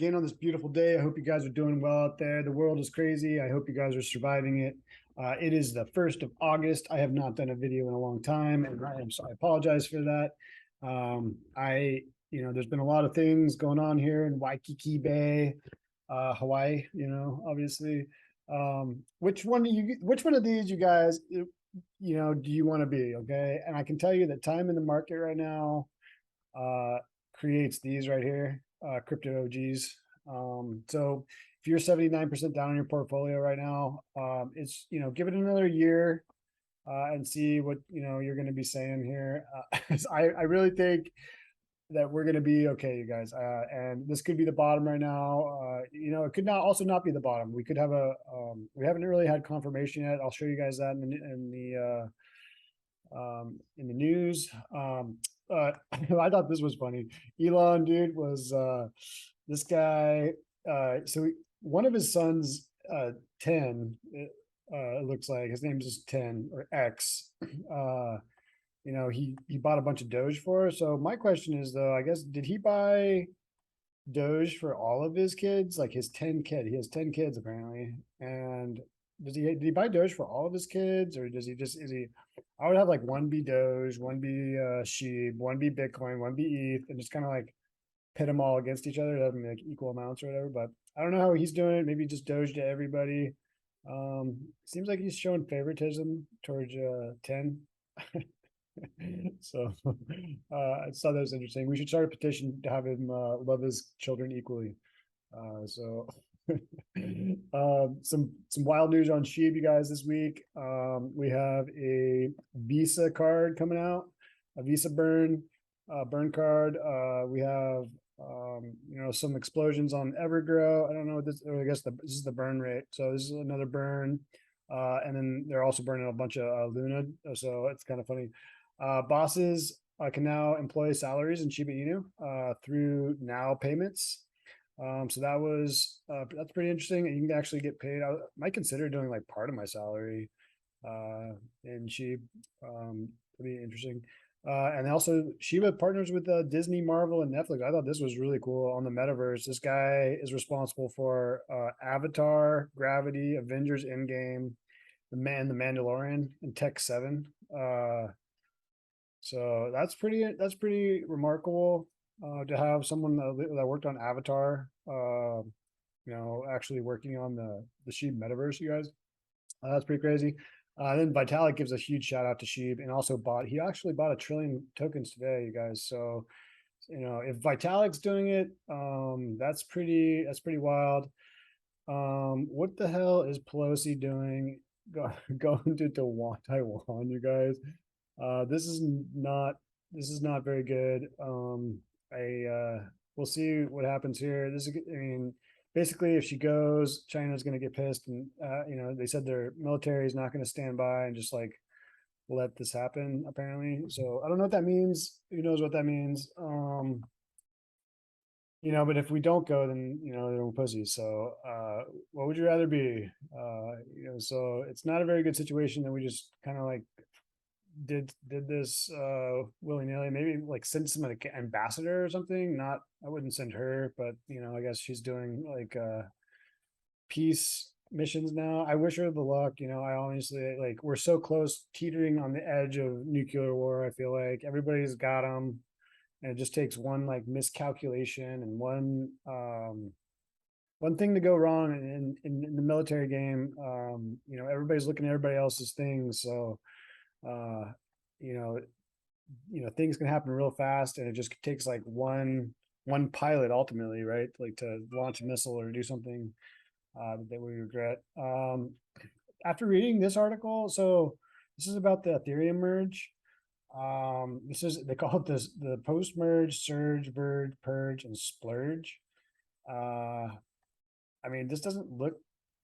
again on this beautiful day. I hope you guys are doing well out there. The world is crazy. I hope you guys are surviving it. It is the 1st of August. I have not done a video in a long time, and I apologize for that. There's been a lot of things going on here in Waikiki Bay, Hawaii, obviously. Which one of these you guys, do you want to be? Okay. And I can tell you that time in the market right now, creates these right here, crypto OGs. So if you're 79% down on your portfolio right now, it's, give it another year, and see what, you're going to be saying here. I really think that we're going to be okay, you guys. And this could be the bottom right now. It could not be the bottom. We could have we haven't really had confirmation yet. I'll show you guys that in the news. I thought this was funny. Elon, dude, was this guy. So one of his sons, 10, it looks like his name is just 10 or X. He bought a bunch of Doge for. So my question is, though, I guess, did he buy Doge for all of his kids? Like his 10 kid, he has 10 kids apparently. And did he buy Doge for all of his kids, or is he? I would have like one be Doge, one be SHIB, one be Bitcoin, one be ETH, and just kind of like pit them all against each other, having like equal amounts or whatever. But I don't know how he's doing it. Maybe just Doge to everybody. Seems like he's showing favoritism towards 10. So I saw that was interesting. We should start a petition to have him love his children equally. Some wild news on SHIB, you guys, this week. We have a Visa card coming out, a Visa burn card. We have some explosions on Evergrow. I don't know what this. I guess this is the burn rate. So this is another burn, and then they're also burning a bunch of Luna. So it's kind of funny. Bosses can now employ salaries in Shiba Inu through now payments. So that's pretty interesting. And you can actually get paid. I might consider doing like part of my salary in SHIB. Pretty interesting. And also Shiba partners with Disney, Marvel, and Netflix. I thought this was really cool on the metaverse. This guy is responsible for Avatar, Gravity, Avengers Endgame, the Mandalorian, and Tech 7. So that's pretty remarkable. To have someone that worked on Avatar, actually working on the SHIB metaverse, you guys. That's pretty crazy. Then Vitalik gives a huge shout out to SHIB, and also he actually bought 1 trillion tokens today, you guys. So, if Vitalik's doing it, that's pretty wild. What the hell is Pelosi doing going to Taiwan, you guys? This is not very good. We'll see what happens here. Basically, if she goes, China's going to get pissed, and they said their military is not going to stand by and just like let this happen, apparently. So I don't know what that means. Who knows what that means? But if we don't go, then they're pussies. So what would you rather be? So it's not a very good situation that we just kind of like did this willy-nilly. Maybe like send some like ambassador or something. I wouldn't send her, but I guess she's doing like peace missions now. I wish her the luck. I honestly, like, we're so close, teetering on the edge of nuclear war. I feel like everybody's got them, and it just takes one like miscalculation and one thing to go wrong in the military game. Everybody's looking at everybody else's things, so things can happen real fast, and it just takes like one pilot ultimately, right? Like to launch a missile or do something that we regret. After reading this article, so this is about the Ethereum merge. They call it the post-merge, surge, verge, purge, and splurge. This doesn't look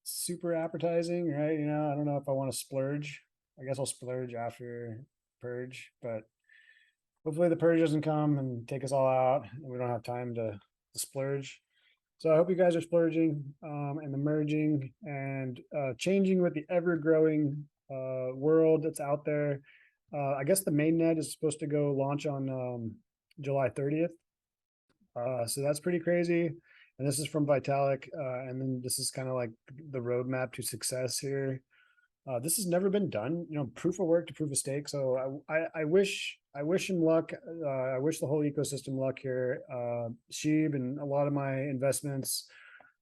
super appetizing, right? I don't know if I want to splurge. I guess I'll splurge after purge, but hopefully the purge doesn't come and take us all out, and we don't have time to splurge. So I hope you guys are splurging and the merging and changing with the ever-growing world that's out there. I guess the mainnet is supposed to go launch on July 30th. So that's pretty crazy. And this is from Vitalik. And then this is kind of like the roadmap to success here. This has never been done, proof of work to proof of stake. So I wish him luck. I wish the whole ecosystem luck here. SHIB and a lot of my investments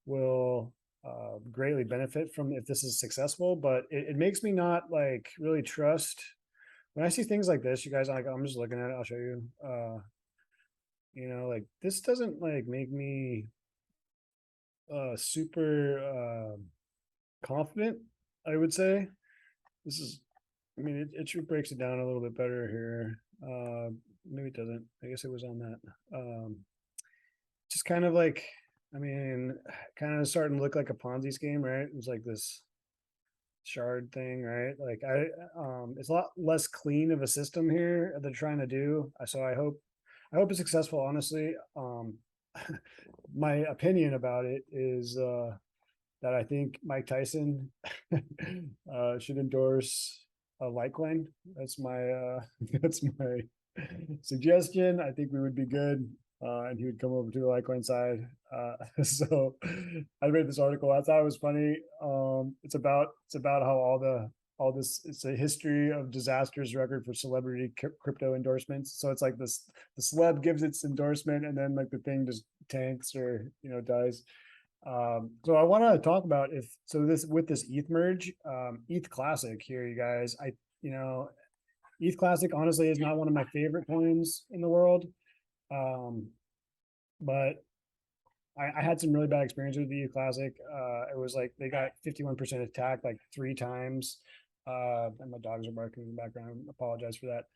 will greatly benefit from if this is successful, but it makes me not like really trust when I see things like this, you guys. I'm just looking at it. I'll show you. Like this doesn't like make me super confident, I would say. This is, I mean, it breaks it down a little bit better here. Maybe it doesn't. I guess it was on that. Just kind of like, I mean, kind of starting to look like a Ponzi scheme, right? It was like this shard thing, right? Like it's a lot less clean of a system here that they're trying to do. So I hope it's successful, honestly. My opinion about it is that I think Mike Tyson should endorse a Litecoin. That's my that's my suggestion. I think we would be good, and he would come over to the Litecoin side. So I read this article. I thought it was funny. It's about how all this, it's a history of disasters record for celebrity crypto endorsements. So it's like this, the celeb gives its endorsement and then like the thing just tanks or dies. So I want to talk about this with this ETH merge, ETH Classic here, you guys. ETH Classic honestly is not one of my favorite coins in the world, but I had some really bad experiences with the ETH Classic. It was like they got 51% attack like 3 times. And my dogs are barking in the background. I apologize for that.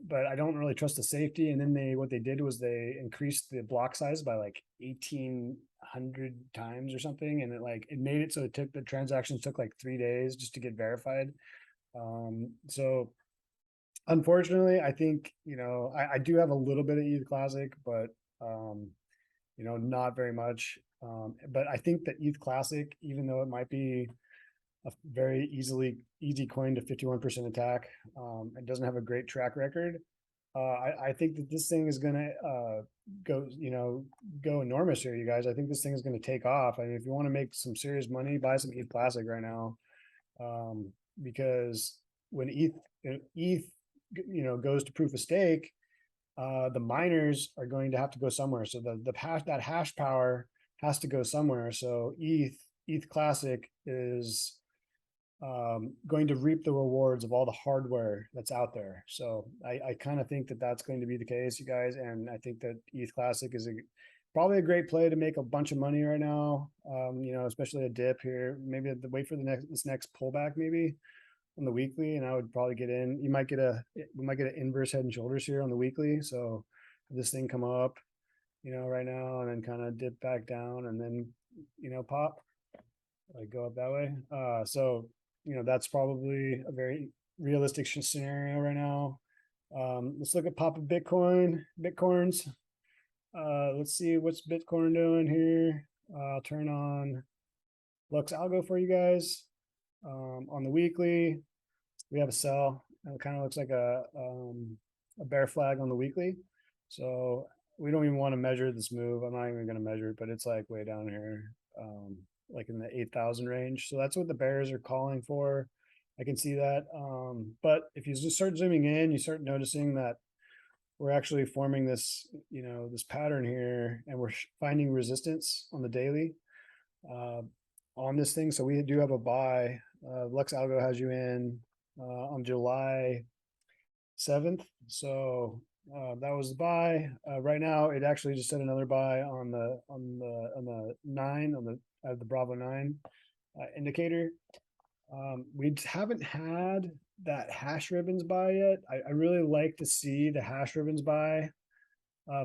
But I don't really trust the safety. And then what they did was they increased the block size by like 1,800 times or something, and it made it so the transactions took like 3 days just to get verified. So unfortunately, I think I do have a little bit of ETH Classic, but not very much. But I think that ETH Classic, even though it might be a very easy coin to 51% attack, it doesn't have a great track record. I think that this thing is gonna go enormous here, you guys. I think this thing is gonna take off. I mean, if you want to make some serious money, buy some ETH Classic right now, because when ETH goes to proof of stake, the miners are going to have to go somewhere. So that hash power has to go somewhere. So ETH Classic is going to reap the rewards of all the hardware that's out there. So I kind of think that that's going to be the case, you guys. And I think that ETH Classic is probably a great play to make a bunch of money right now. Especially a dip here. Maybe wait for this next pullback, maybe on the weekly, and I would probably get in. We might get an inverse head and shoulders here on the weekly. So this thing come up, right now, and then kind of dip back down, and then pop, like go up that way. So that's probably a very realistic scenario right now. Let's look at pop of Bitcoins. Let's see what's Bitcoin doing here. I'll turn on Lux Algo for you guys. On the weekly, we have a sell. It kind of looks like a bear flag on the weekly. So we don't even want to measure this move. I'm not even going to measure it, but it's like way down here, like in the 8,000 range. So that's what the bears are calling for. I can see that. But if you just start zooming in, you start noticing that we're actually forming this, this pattern here, and we're finding resistance on the daily on this thing. So we do have a buy. Lux Algo has you in on July 7th. So that was the buy. Right now, it actually just said another buy on the 9 on the Bravo 9 indicator. We haven't had that hash ribbons buy yet. I really like to see the hash ribbons buy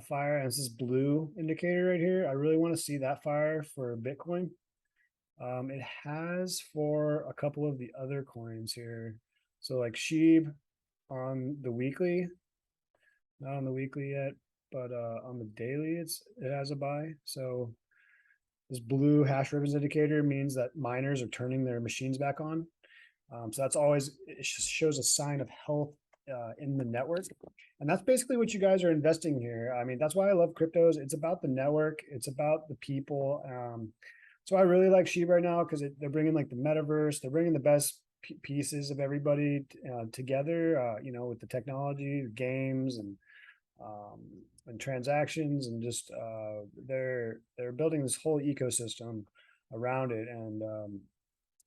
fire, and this is blue indicator right here. I really want to see that fire for Bitcoin. It has for a couple of the other coins here. So like SHIB on the weekly, not on the weekly yet, but on the daily, it has a buy. So this blue hash ribbons indicator means that miners are turning their machines back on. So that's always, it shows a sign of health in the network. And that's basically what you guys are investing here. I mean, that's why I love cryptos. It's about the network. It's about the people. So I really like SHIB right now because they're bringing like the metaverse. They're bringing the best pieces of everybody together, with the technology, games, and transactions, and just they're building this whole ecosystem around it. And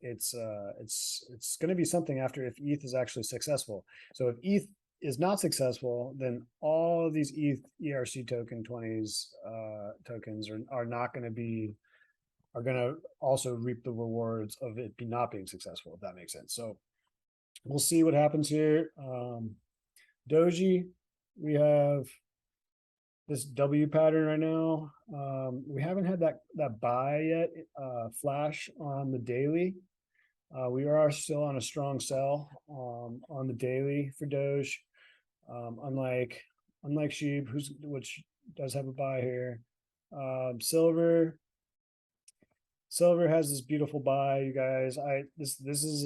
it's going to be something after if ETH is actually successful. So if ETH is not successful, then all of these ETH ERC token 20s tokens are not going to be, are going to also reap the rewards of it not being successful, if that makes sense. So we'll see what happens here. Doji, we have this W pattern right now. We haven't had that buy yet, flash on the daily. We are still on a strong sell on the daily for Doge. Unlike SHIB, which does have a buy here. Silver has this beautiful buy, you guys. This is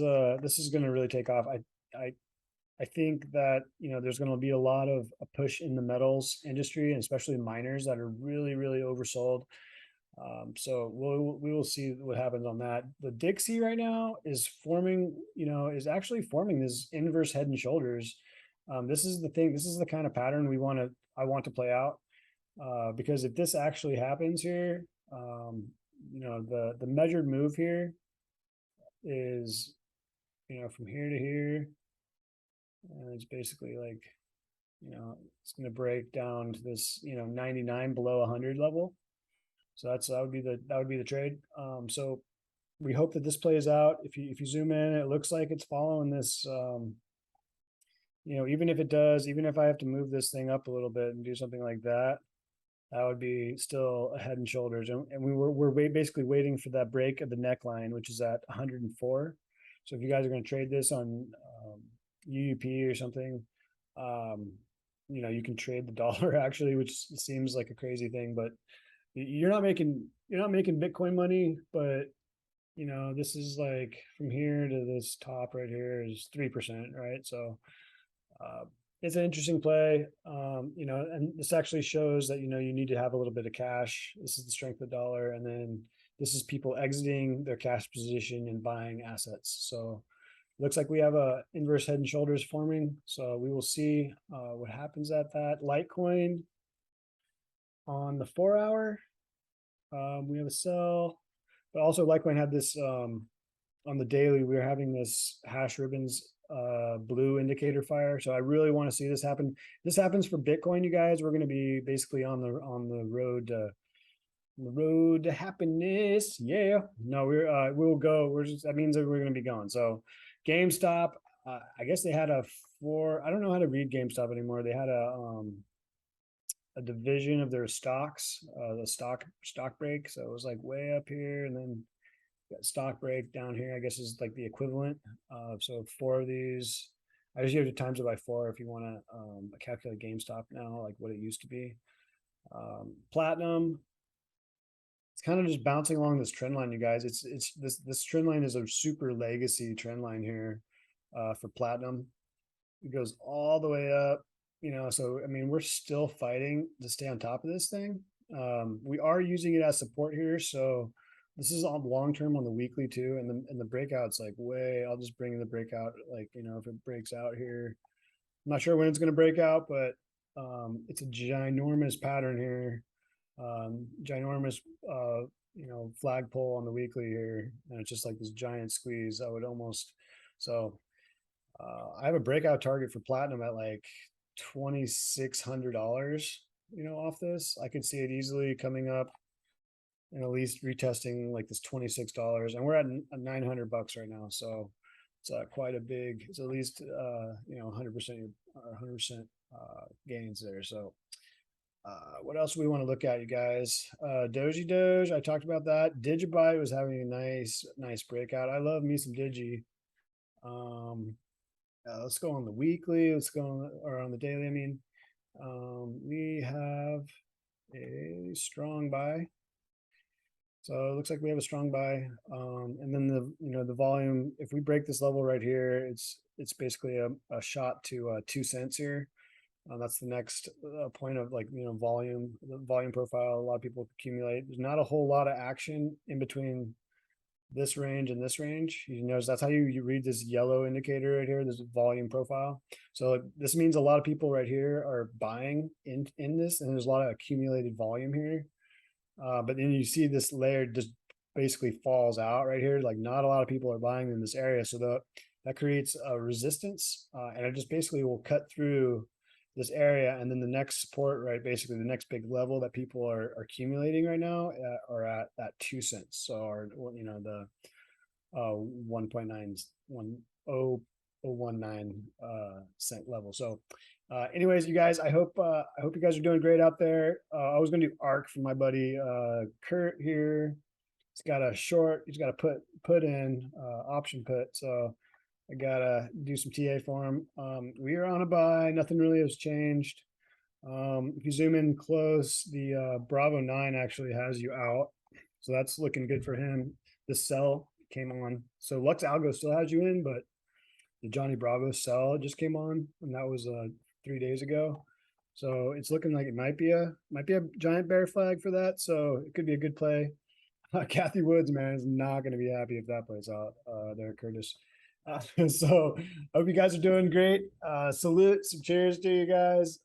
going to really take off. I think that there's going to be a lot of a push in the metals industry, and especially miners that are really oversold. So we will see what happens on that. The Dixie right now is forming, is actually forming this inverse head and shoulders. This is the thing. This is the kind of pattern I want to play out, because if this actually happens here, the measured move here is, from here to here, and it's basically like, it's going to break down to this, 99 below 100 level. So that would be the trade. So we hope that this plays out. If you zoom in, it looks like it's following this. Even if it does, even if I have to move this thing up a little bit and do something like that, that would be still a head and shoulders. And we're basically waiting for that break of the neckline, which is at 104. So if you guys are going to trade this on UUP or something, you can trade the dollar actually, which seems like a crazy thing, but you're not making Bitcoin money. But this is like from here to this top right here is 3%, right? So it's an interesting play, and this actually shows that, you need to have a little bit of cash. This is the strength of the dollar. And then this is people exiting their cash position and buying assets. So it looks like we have a inverse head and shoulders forming. So we will see what happens at that. Litecoin on the 4 hour, we have a sell, but also Litecoin had this, on the daily, we are having this hash ribbons blue indicator fire. So I really want to see this happen. This happens for Bitcoin, you guys. We're going to be basically on the road to happiness. Yeah. No, we'll go. That means that we're going to be going. So GameStop, I guess they had I don't know how to read GameStop anymore. They had a division of their stocks, the stock break. So it was like way up here, and then got stock break down here, I guess is like the equivalent. So 4 of these, I just have to times it by 4 if you want to calculate GameStop now, like what it used to be. Platinum, it's kind of just bouncing along this trend line, you guys. This trend line is a super legacy trend line here for Platinum. It goes all the way up, so I mean, we're still fighting to stay on top of this thing. We are using it as support here, so this is on long term on the weekly too, and the breakout's like I'll just bring the breakout, like, if it breaks out here. I'm not sure when it's going to break out, but it's a ginormous pattern here, ginormous flagpole on the weekly here, and it's just like this giant squeeze. I would almost, so I have a breakout target for Platinum at like $2,600, off this. I could see it easily coming up and at least retesting like this $26, and we're at 900 bucks right now. So it's quite a big, it's at least 100% or 100% gains there. So what else do we want to look at, you guys? Doge, I talked about that. Digibyte was having a nice breakout. I love me some Digi. Let's go on the weekly. Let's go on the daily. I mean, we have a strong buy. So it looks like we have a strong buy. And then the volume, if we break this level right here, it's basically a shot to 2 cents here. That's the next point of volume, the volume profile. A lot of people accumulate. There's not a whole lot of action in between this range and this range. You notice that's how you read this yellow indicator right here, this volume profile. So this means a lot of people right here are buying in this, and there's a lot of accumulated volume here. But then you see this layer just basically falls out right here. Like not a lot of people are buying in this area. So that creates a resistance, and it just basically will cut through this area. And then the next support, right, basically the next big level that people are accumulating right now are at that 2 cents. So our, the 1.91019 cent level. So anyways, you guys, I hope you guys are doing great out there. I was gonna do ARC for my buddy Kurt here. He's got a short, he's got a put in option put. So I gotta do some TA for him. We are on a buy, nothing really has changed. If you zoom in close, the Bravo 9 actually has you out. So that's looking good for him. The sell came on. So Lux Algo still has you in, but the Johnny Bravo sell just came on, and that was 3 days ago. So it's looking like it might be a giant bear flag for that. So it could be a good play. Kathy Woods, man, is not going to be happy if that plays out there, Curtis. So hope you guys are doing great. Salute, some cheers to you guys.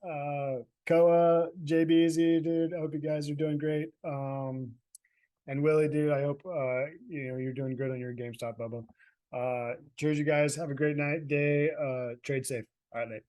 Koa, JBZ, dude. I hope you guys are doing great. And Willie, dude, I hope you're doing good on your GameStop bubble. Cheers, you guys. Have a great night, day. Trade safe. All right,